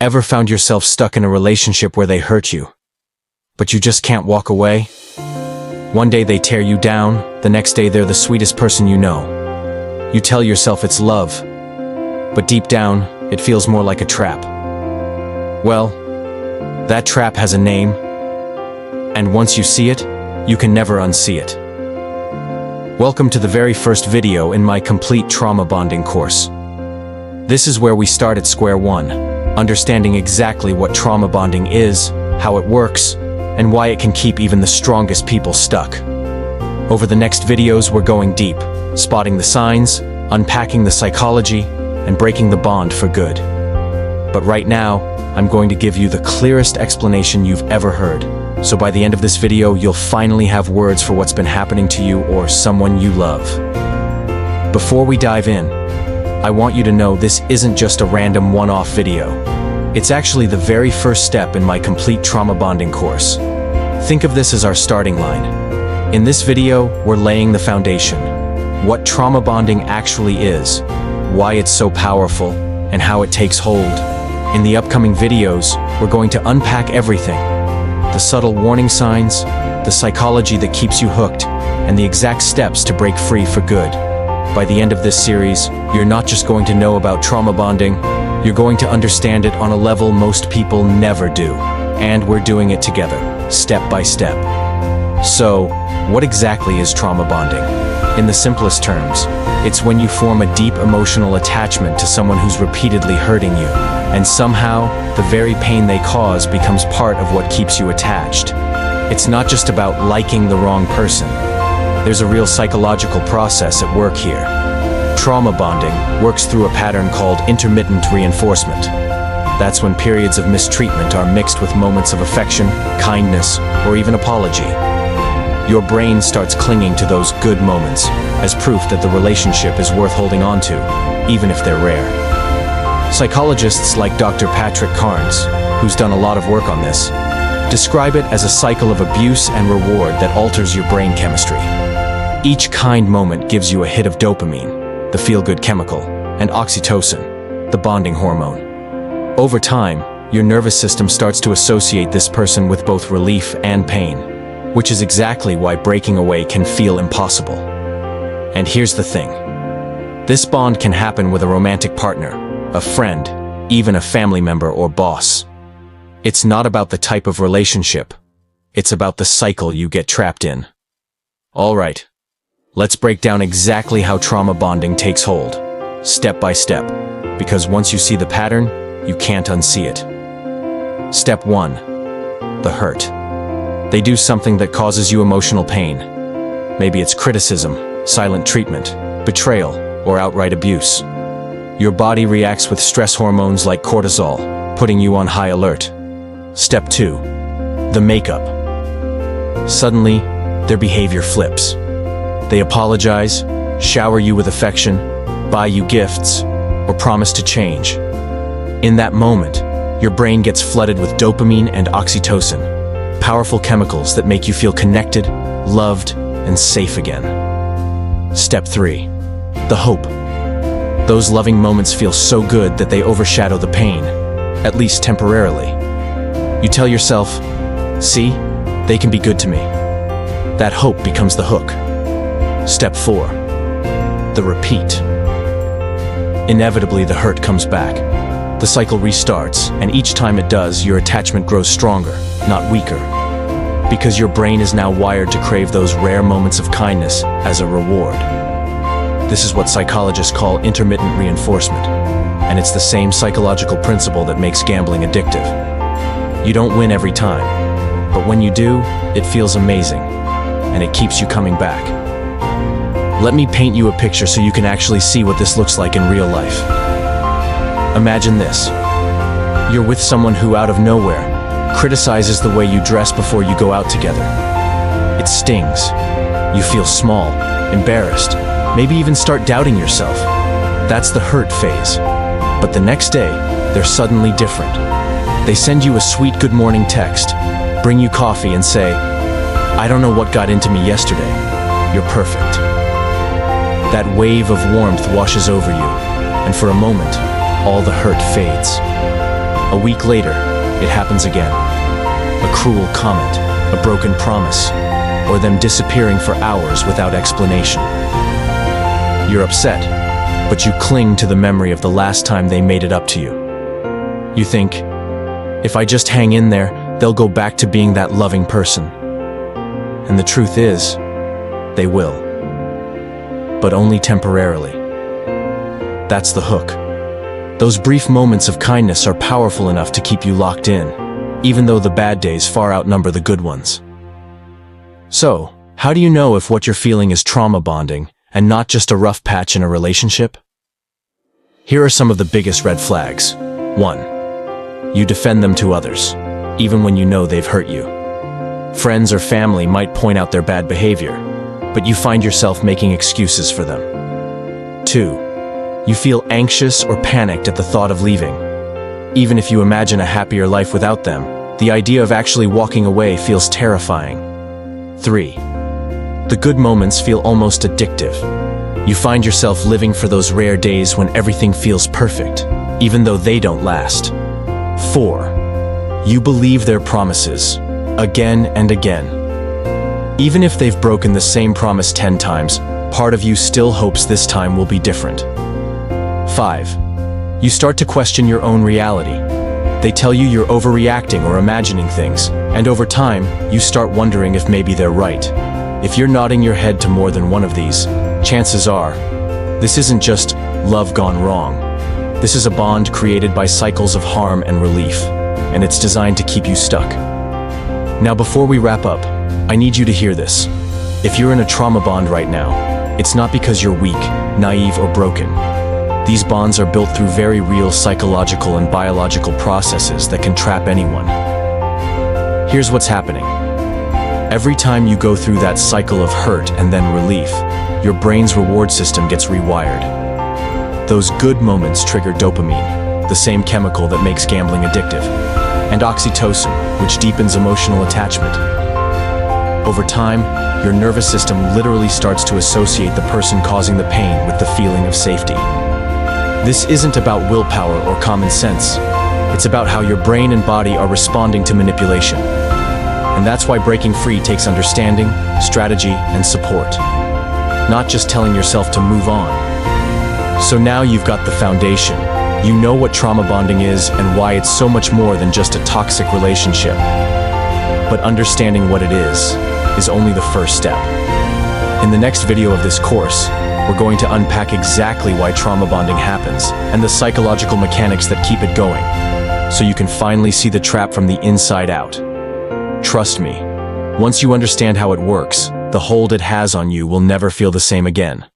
Ever found yourself stuck in a relationship where they hurt you, but you just can't walk away? One day they tear you down, the next day they're the sweetest person you know. You tell yourself it's love, but deep down, it feels more like a trap. Well, that trap has a name, and once you see it, you can never unsee it. Welcome to the very first video in my complete trauma bonding course. This is where we start at square one, understanding exactly what trauma bonding is, how it works, and why it can keep even the strongest people stuck. Over the next videos, we're going deep, spotting the signs, unpacking the psychology, and breaking the bond for good. But right now, I'm going to give you the clearest explanation you've ever heard. So by the end of this video, you'll finally have words for what's been happening to you or someone you love. Before we dive in, I want you to know this isn't just a random one-off video. It's actually the very first step in my complete trauma bonding course. Think of this as our starting line. In this video, we're laying the foundation. What trauma bonding actually is, why it's so powerful, and how it takes hold. In the upcoming videos, we're going to unpack everything. The subtle warning signs, the psychology that keeps you hooked, and the exact steps to break free for good. By the end of this series, you're not just going to know about trauma bonding, you're going to understand it on a level most people never do. And we're doing it together, step by step. So, what exactly is trauma bonding? In the simplest terms, it's when you form a deep emotional attachment to someone who's repeatedly hurting you, and somehow, the very pain they cause becomes part of what keeps you attached. It's not just about liking the wrong person. There's a real psychological process at work here. Trauma bonding works through a pattern called intermittent reinforcement. That's when periods of mistreatment are mixed with moments of affection, kindness, or even apology. Your brain starts clinging to those good moments as proof that the relationship is worth holding on to, even if they're rare. Psychologists like Dr. Patrick Carnes, who's done a lot of work on this, describe it as a cycle of abuse and reward that alters your brain chemistry. Each kind moment gives you a hit of dopamine, the feel-good chemical, and oxytocin, the bonding hormone. Over time, your nervous system starts to associate this person with both relief and pain, which is exactly why breaking away can feel impossible. And here's the thing. This bond can happen with a romantic partner, a friend, even a family member or boss. It's not about the type of relationship. It's about the cycle you get trapped in. All right, let's break down exactly how trauma bonding takes hold, step by step, because once you see the pattern, you can't unsee it. Step 1. The hurt. They do something that causes you emotional pain. Maybe it's criticism, silent treatment, betrayal, or outright abuse. Your body reacts with stress hormones like cortisol, putting you on high alert. Step 2. The makeup. Suddenly, their behavior flips. They apologize, shower you with affection, buy you gifts, or promise to change. In that moment, your brain gets flooded with dopamine and oxytocin, powerful chemicals that make you feel connected, loved, and safe again. Step 3. The hope. Those loving moments feel so good that they overshadow the pain, at least temporarily. You tell yourself, see, they can be good to me. That hope becomes the hook. Step 4. The repeat. Inevitably, the hurt comes back. The cycle restarts, and each time it does, your attachment grows stronger, not weaker. Because your brain is now wired to crave those rare moments of kindness as a reward. This is what psychologists call intermittent reinforcement, and it's the same psychological principle that makes gambling addictive. You don't win every time, but when you do, it feels amazing, and it keeps you coming back. Let me paint you a picture so you can actually see what this looks like in real life. Imagine this. You're with someone who, out of nowhere, criticizes the way you dress before you go out together. It stings. You feel small, embarrassed, maybe even start doubting yourself. That's the hurt phase. But the next day, they're suddenly different. They send you a sweet good morning text, bring you coffee and say, "I don't know what got into me yesterday. You're perfect." That wave of warmth washes over you, and for a moment, all the hurt fades. A week later, it happens again. A cruel comment, a broken promise, or them disappearing for hours without explanation. You're upset, but you cling to the memory of the last time they made it up to you. You think, if I just hang in there, they'll go back to being that loving person. And the truth is, they will. But only temporarily. That's the hook. Those brief moments of kindness are powerful enough to keep you locked in, even though the bad days far outnumber the good ones. So, how do you know if what you're feeling is trauma bonding and not just a rough patch in a relationship? Here are some of the biggest red flags. 1. You defend them to others, even when you know they've hurt you. Friends or family might point out their bad behavior, but you find yourself making excuses for them. 2. You feel anxious or panicked at the thought of leaving. Even if you imagine a happier life without them, the idea of actually walking away feels terrifying. 3. The good moments feel almost addictive. You find yourself living for those rare days when everything feels perfect, even though they don't last. 4. You believe their promises, again and again. Even if they've broken the same promise 10 times, part of you still hopes this time will be different. 5. You start to question your own reality. They tell you you're overreacting or imagining things, and over time, you start wondering if maybe they're right. If you're nodding your head to more than one of these, chances are, this isn't just love gone wrong. This is a bond created by cycles of harm and relief, and it's designed to keep you stuck. Now, before we wrap up, I need you to hear this. If you're in a trauma bond right now, it's not because you're weak, naive, or broken. These bonds are built through very real psychological and biological processes that can trap anyone. Here's what's happening. Every time you go through that cycle of hurt and then relief, your brain's reward system gets rewired. Those good moments trigger dopamine, the same chemical that makes gambling addictive, and oxytocin, which deepens emotional attachment. Over time, your nervous system literally starts to associate the person causing the pain with the feeling of safety. This isn't about willpower or common sense. It's about how your brain and body are responding to manipulation. And that's why breaking free takes understanding, strategy, and support. Not just telling yourself to move on. So now you've got the foundation. You know what trauma bonding is and why it's so much more than just a toxic relationship. But understanding what it is only the first step. In the next video of this course, we're going to unpack exactly why trauma bonding happens and the psychological mechanics that keep it going, so you can finally see the trap from the inside out. Trust me, once you understand how it works, the hold it has on you will never feel the same again.